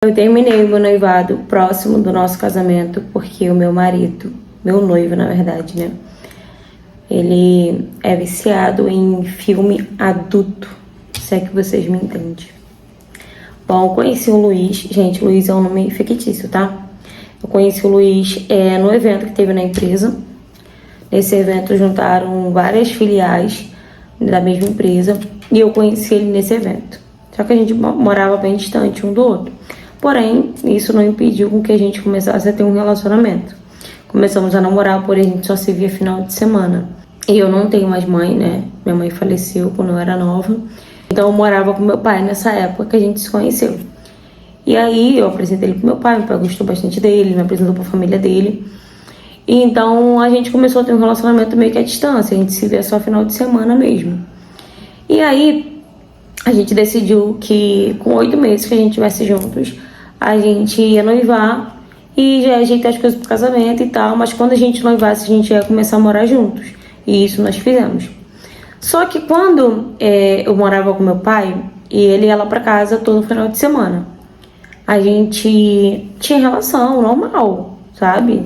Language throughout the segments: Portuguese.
Eu terminei o meu noivado próximo do nosso casamento porque o meu marido, meu noivo na verdade, né? Ele é viciado em filme adulto, se é que vocês me entendem. Bom, eu conheci o Luiz, gente, Luiz é um nome fictício, tá? Eu conheci o Luiz no evento que teve na empresa. Nesse evento juntaram várias filiais da mesma empresa e eu conheci ele nesse evento. Só que a gente morava bem distante um do outro. Porém, isso não impediu com que a gente começasse a ter um relacionamento. Começamos a namorar, porém a gente só se via final de semana. E eu não tenho mais mãe, né? Minha mãe faleceu quando eu era nova. Então eu morava com meu pai nessa época que a gente se conheceu. E aí eu apresentei ele pro meu pai gostou bastante dele, me apresentou pra família dele. E então a gente começou a ter um relacionamento meio que à distância, a gente se via só final de semana mesmo. E aí a gente decidiu que com 8 meses que a gente estivesse juntos, a gente ia noivar e já ia ajeitar as coisas pro casamento e tal, mas quando a gente noivasse, a gente ia começar a morar juntos. E isso nós fizemos. Só que quando eu morava com meu pai, e ele ia lá pra casa todo final de semana, a gente tinha relação normal, sabe?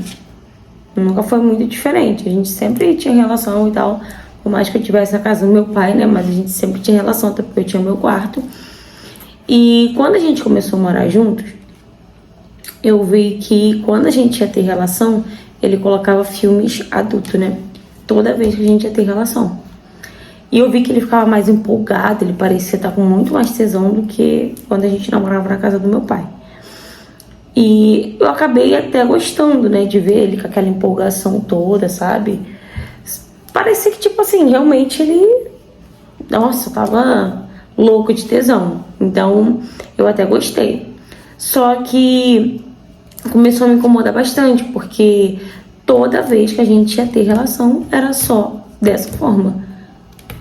Nunca foi muito diferente. A gente sempre tinha relação e tal, por mais que eu estivesse na casa do meu pai, né? Mas a gente sempre tinha relação, até porque eu tinha meu quarto. E quando a gente começou a morar juntos, eu vi que quando a gente ia ter relação, ele colocava filmes adultos, né? Toda vez que a gente ia ter relação. E eu vi que ele ficava mais empolgado, ele parecia estar com muito mais tesão do que quando a gente namorava na casa do meu pai. E eu acabei até gostando, né, de ver ele com aquela empolgação toda, sabe? Parecia que, tipo assim, realmente ele... Nossa, tava louco de tesão. Então, eu até gostei. Só que começou a me incomodar bastante, porque toda vez que a gente ia ter relação, era só dessa forma.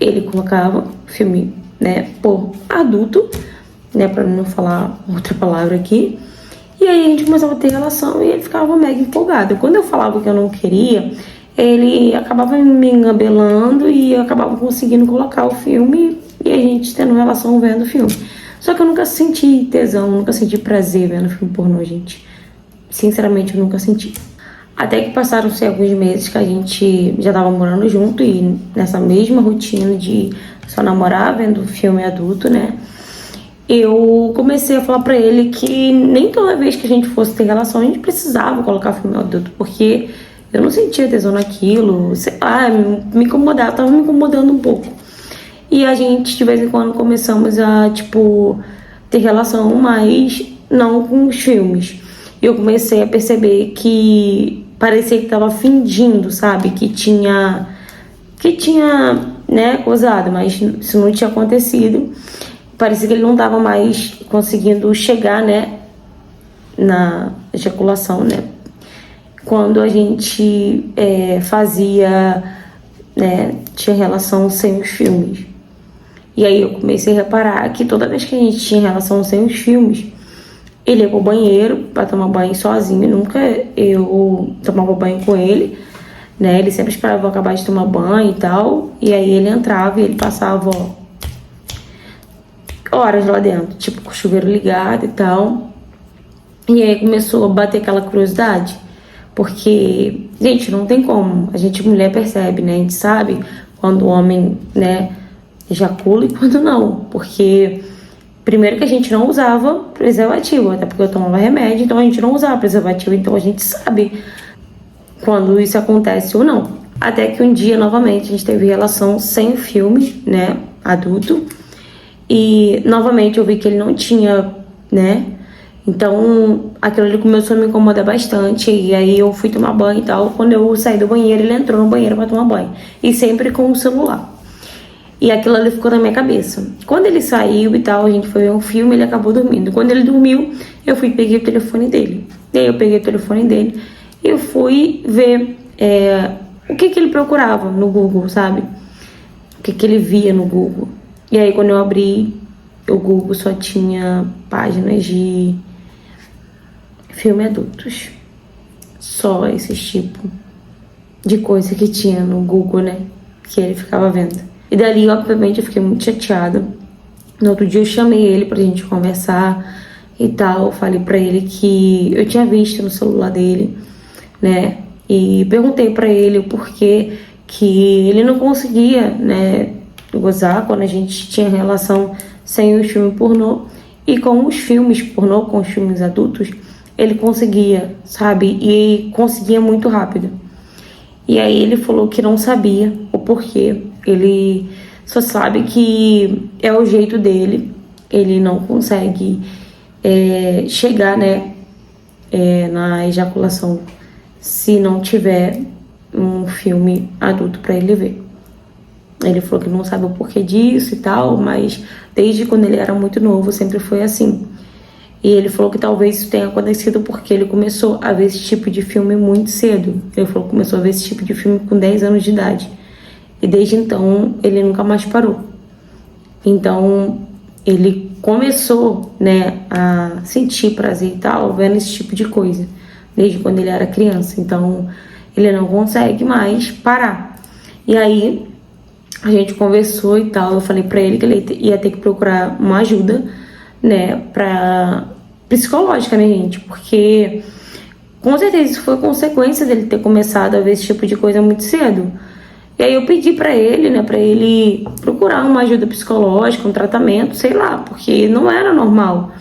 Ele colocava filme, né, por adulto, né, pra não falar outra palavra aqui. E aí a gente começava a ter relação e ele ficava mega empolgado. Quando eu falava que eu não queria, ele acabava me engabelando e eu acabava conseguindo colocar o filme e a gente tendo relação vendo o filme. Só que eu nunca senti tesão, nunca senti prazer vendo filme pornô, gente. Sinceramente, eu nunca senti. Até que passaram-se alguns meses que a gente já tava morando junto e nessa mesma rotina de só namorar vendo filme adulto, né? Eu comecei a falar pra ele que nem toda vez que a gente fosse ter relação a gente precisava colocar filme adulto, porque eu não sentia tesão naquilo, sei lá, me incomodava, tava me incomodando um pouco. E a gente, de vez em quando, começamos a, tipo, ter relação, mas não com os filmes. Eu comecei a perceber que parecia que tava fingindo, sabe? Que tinha, né, coisado, mas isso não tinha acontecido. Parecia que ele não tava mais conseguindo chegar, né, na ejaculação, né? Quando a gente fazia, né, tinha relação sem os filmes. E aí eu comecei a reparar que toda vez que a gente tinha relação sem os filmes, ele ia pro banheiro pra tomar banho sozinho. Nunca eu tomava banho com ele, né? Ele sempre esperava eu acabar de tomar banho e tal. E aí ele entrava e ele passava, horas lá dentro, tipo, com o chuveiro ligado e tal. E aí começou a bater aquela curiosidade. Porque, gente, não tem como. A gente, mulher, percebe, né? A gente sabe quando o homem, né, ejacula e quando não. Porque... Primeiro que a gente não usava preservativo, até porque eu tomava remédio, então a gente não usava preservativo, então a gente sabe quando isso acontece ou não. Até que um dia, novamente, a gente teve relação sem filme, né, adulto, e novamente eu vi que ele não tinha, né, então aquilo ali começou a me incomodar bastante, e aí eu fui tomar banho e tal. Quando eu saí do banheiro, ele entrou no banheiro pra tomar banho, e sempre com o celular. E aquilo ali ficou na minha cabeça. Quando ele saiu e tal, a gente foi ver um filme, ele acabou dormindo. Quando ele dormiu, eu fui e peguei o telefone dele. E aí eu peguei o telefone dele e eu fui ver o que ele procurava no Google, sabe? O que ele via no Google. E aí quando eu abri, o Google só tinha páginas de filme adultos. Só esse tipo de coisa que tinha no Google, né? Que ele ficava vendo. E dali, obviamente, eu fiquei muito chateada. No outro dia eu chamei ele pra gente conversar. e tal. Eu falei pra ele que eu tinha visto no celular dele, né? E perguntei pra ele o porquê que ele não conseguia, né, gozar quando a gente tinha relação sem o filme pornô. E com os filmes pornô, com os filmes adultos, ele conseguia, sabe? E conseguia muito rápido. E aí ele falou que não sabia o porquê. Ele só sabe que é o jeito dele. Ele não consegue chegar, né, na ejaculação se não tiver um filme adulto para ele ver. Ele falou que não sabe o porquê disso e tal, mas desde quando ele era muito novo sempre foi assim. E ele falou que talvez isso tenha acontecido porque ele começou a ver esse tipo de filme muito cedo. Ele falou que começou a ver esse tipo de filme com 10 anos de idade. E desde então ele nunca mais parou. Então ele começou, né, a sentir prazer e tal vendo esse tipo de coisa desde quando ele era criança. Então ele não consegue mais parar. E aí a gente conversou e tal. Eu falei pra ele que ele ia ter que procurar uma ajuda, né, pra psicológica, né, gente? Porque com certeza isso foi consequência dele ter começado a ver esse tipo de coisa muito cedo. E aí eu pedi pra ele, né, pra ele procurar uma ajuda psicológica, um tratamento, sei lá, porque não era normal.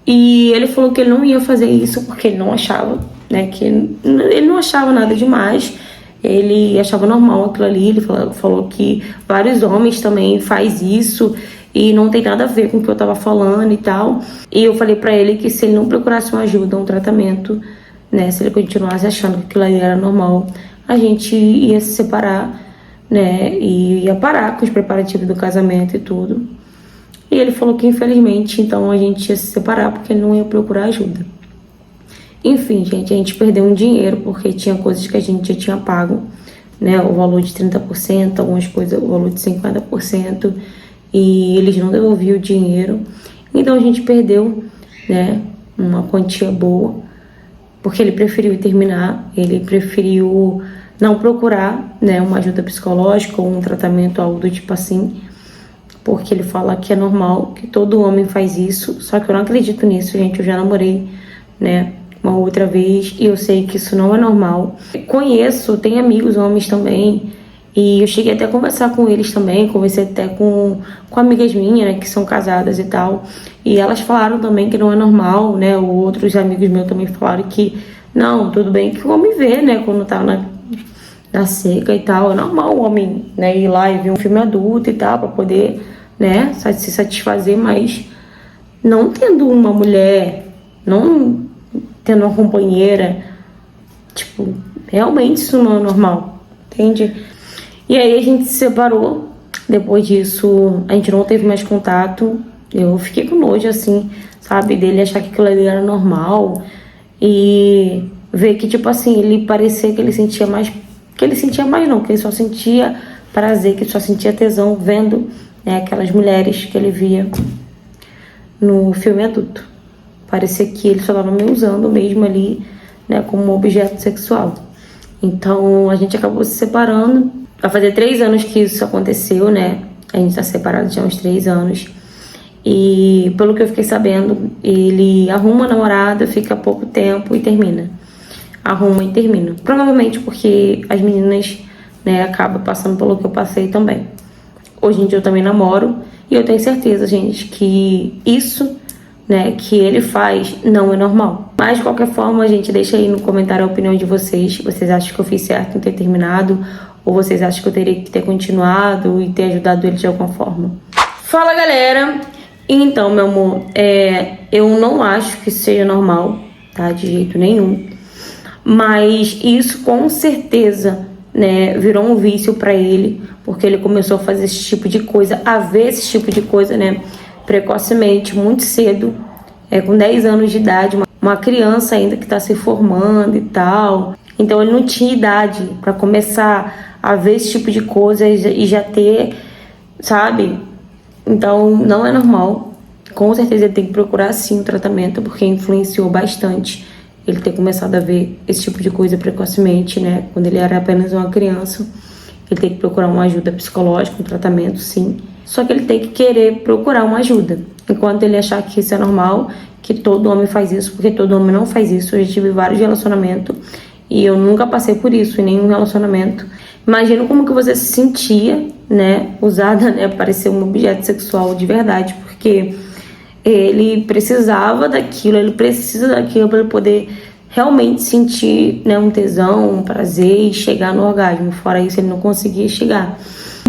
E ele falou que ele não ia fazer isso porque ele não achava, né, que ele não achava nada demais. Ele achava normal aquilo ali. Ele falou que vários homens também faz isso e não tem nada a ver com o que eu tava falando e tal. E eu falei pra ele que se ele não procurasse uma ajuda, um tratamento, né, se ele continuasse achando que aquilo ali era normal, a gente ia se separar, né, e ia parar com os preparativos do casamento e tudo. E ele falou que infelizmente então a gente ia se separar porque ele não ia procurar ajuda. Enfim, gente, a gente perdeu um dinheiro porque tinha coisas que a gente já tinha pago, né, o valor de 30%, algumas coisas o valor de 50%, e eles não devolviam o dinheiro. Então a gente perdeu, né, uma quantia boa, porque ele preferiu terminar, ele preferiu não procurar, né, uma ajuda psicológica ou um tratamento, algo do tipo assim, porque ele fala que é normal, que todo homem faz isso. Só que eu não acredito nisso, gente. Eu já namorei, né, uma outra vez e eu sei que isso não é normal. Conheço, tenho amigos homens também, e eu cheguei até a conversar com eles também, conversei até com amigas minhas, né, que são casadas e tal, e elas falaram também que não é normal, né, outros amigos meus também falaram que não, tudo bem que o homem vê, né, quando tá na seca e tal, é normal o homem, né, ir lá e ver um filme adulto e tal, pra poder, né, se satisfazer, mas não tendo uma mulher, não tendo uma companheira, tipo, realmente isso não é normal, entende? E aí a gente se separou. Depois disso, a gente não teve mais contato. Eu fiquei com nojo, assim, sabe, dele achar que aquilo ali era normal e ver que, tipo assim, ele parecia que ele sentia mais, que ele sentia mais não, que ele só sentia prazer, que ele só sentia tesão vendo, né, aquelas mulheres que ele via no filme adulto. Parecia que ele só estava me usando mesmo ali, né, como objeto sexual. Então a gente acabou se separando. Vai fazer 3 anos que isso aconteceu, né? A gente tá separado já há uns 3 anos. E pelo que eu fiquei sabendo, ele arruma a namorada, fica pouco tempo e termina. Arruma e termina. Provavelmente porque as meninas, né, acabam passando pelo que eu passei também. Hoje em dia eu também namoro e eu tenho certeza, gente, que isso, né, que ele faz não é normal. Mas de qualquer forma, gente, deixa aí no comentário a opinião de vocês. Vocês acham que eu fiz certo em ter terminado? Ou vocês acham que eu teria que ter continuado e ter ajudado ele de alguma forma? Fala, galera! Então, meu amor, eu não acho que isso seja normal, tá? De jeito nenhum. Mas isso com certeza, né, virou um vício pra ele, porque ele começou a fazer esse tipo de coisa, a ver esse tipo de coisa, né, precocemente, muito cedo, com 10 anos de idade, uma criança ainda que tá se formando e tal. Então ele não tinha idade pra começar a ver esse tipo de coisa e já ter, sabe? Então não é normal. Com certeza ele tem que procurar sim um tratamento, porque influenciou bastante ele ter começado a ver esse tipo de coisa precocemente, né? Quando ele era apenas uma criança. Ele tem que procurar uma ajuda psicológica, um tratamento, sim. Só que ele tem que querer procurar uma ajuda. Enquanto ele achar que isso é normal, que todo homem faz isso, porque todo homem não faz isso. Eu já tive vários relacionamentos e eu nunca passei por isso em nenhum relacionamento. Imagino como que você se sentia, né, usada, né, para ser um objeto sexual de verdade, porque ele precisava daquilo, ele precisa daquilo para ele poder realmente sentir, né, um tesão, um prazer e chegar no orgasmo. Fora isso, ele não conseguia chegar.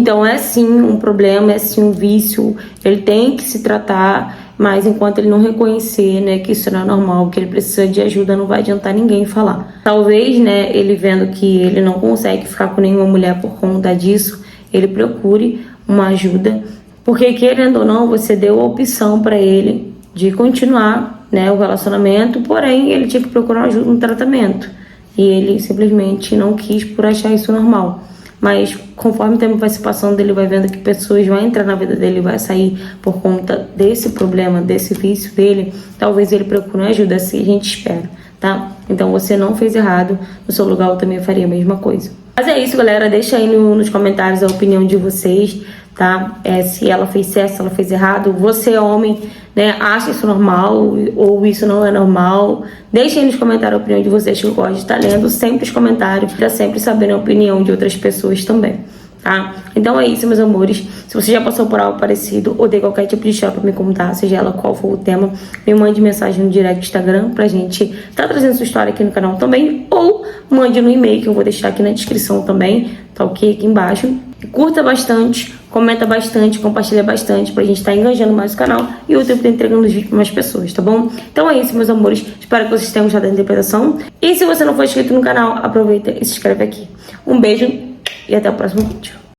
Então é sim um problema, é sim um vício, ele tem que se tratar, mas enquanto ele não reconhecer, né, que isso não é normal, que ele precisa de ajuda, não vai adiantar ninguém falar. Talvez, né, ele vendo que ele não consegue ficar com nenhuma mulher por conta disso, ele procure uma ajuda, porque querendo ou não, você deu a opção para ele de continuar, né, o relacionamento, porém ele tinha que procurar ajuda no tratamento e ele simplesmente não quis por achar isso normal. Mas conforme o tempo vai se passando, ele vai vendo que pessoas vão entrar na vida dele, vai sair por conta desse problema, desse vício dele, talvez ele procure ajuda, assim a gente espera, tá? Então você não fez errado, no seu lugar eu também faria a mesma coisa. Mas é isso, galera, deixa aí nos comentários a opinião de vocês, tá? Se ela fez certo, se ela fez errado. Você, homem, né, acha isso normal ou isso não é normal? Deixa aí nos comentários a opinião de vocês, que eu gosto de estar lendo sempre os comentários, para sempre saber a opinião de outras pessoas também, tá? Então é isso, meus amores. Se você já passou por algo parecido ou tem qualquer tipo de história pra me contar, seja ela qual for o tema, me mande mensagem no direct do Instagram pra gente tá trazendo sua história aqui no canal também, ou mande no e-mail que eu vou deixar aqui na descrição também, tá ok? Aqui embaixo. Curta bastante, comenta bastante, compartilha bastante pra gente estar engajando mais o canal e o YouTube tá entregando os vídeos pra mais pessoas, tá bom? Então é isso, meus amores. Espero que vocês tenham gostado da interpretação. E se você não for inscrito no canal, aproveita e se inscreve aqui. Um beijo e até o próximo vídeo.